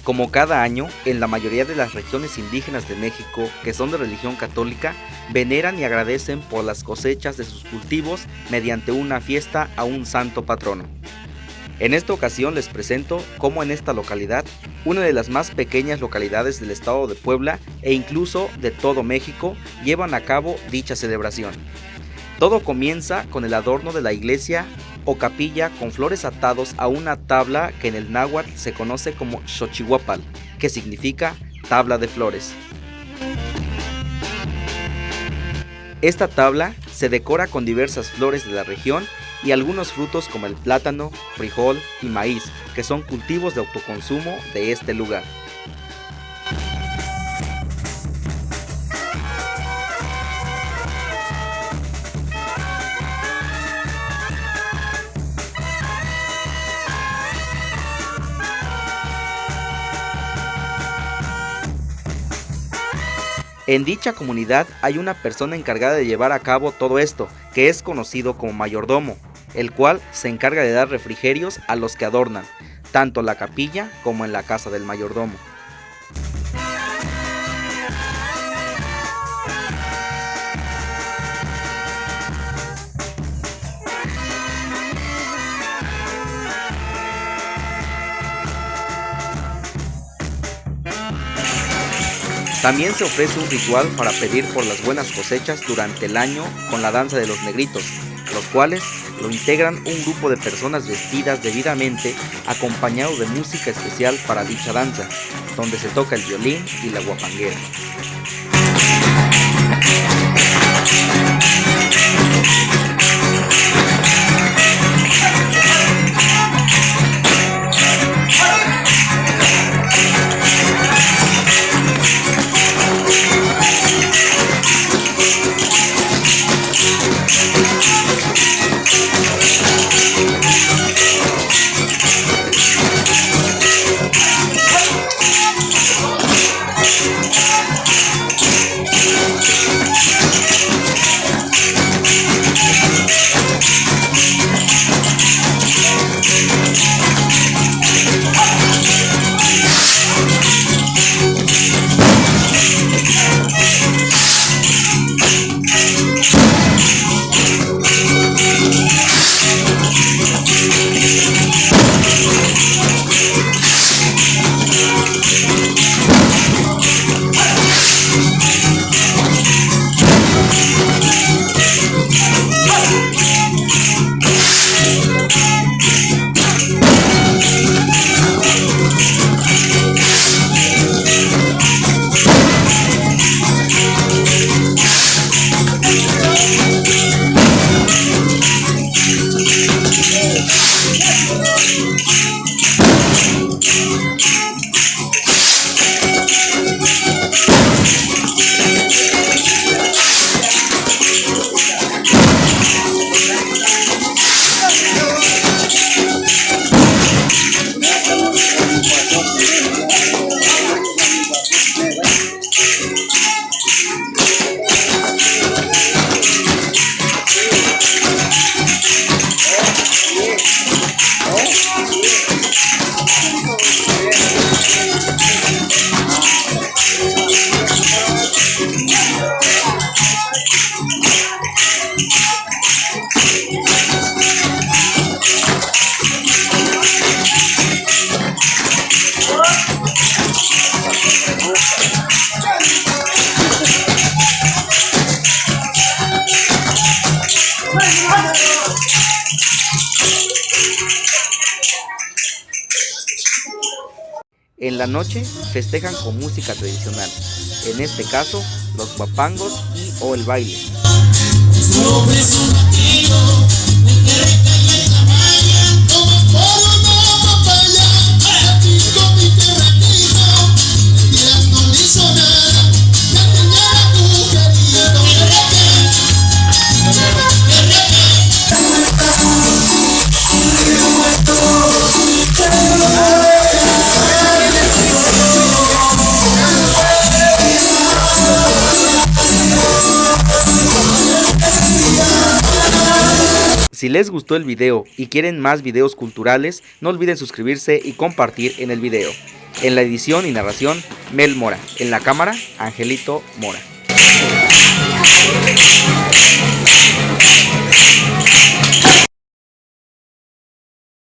Como cada año, en la mayoría de las regiones indígenas de México, que son de religión católica, veneran y agradecen por las cosechas de sus cultivos mediante una fiesta a un santo patrono. En esta ocasión les presento cómo en esta localidad, una de las más pequeñas localidades del estado de Puebla e incluso de todo México, llevan a cabo dicha celebración. Todo comienza con el adorno de la iglesia o capilla con flores atados a una tabla que en el náhuatl se conoce como Xochihuapal, que significa tabla de flores. Esta tabla se decora con diversas flores de la región y algunos frutos como el plátano, frijol y maíz, que son cultivos de autoconsumo de este lugar. En dicha comunidad hay una persona encargada de llevar a cabo todo esto, que es conocido como mayordomo, el cual se encarga de dar refrigerios a los que adornan, tanto en la capilla como en la casa del mayordomo. También se ofrece un ritual para pedir por las buenas cosechas durante el año con la danza de los negritos, los cuales lo integran un grupo de personas vestidas debidamente acompañado de música especial para dicha danza, donde se toca el violín y la guapanguera. En la noche festejan con música tradicional, en este caso los guapangos y o el baile. Si les gustó el video y quieren más videos culturales, no olviden suscribirse y compartir en el video. En la edición y narración, Mel Mora. En la cámara, Angelito Mora.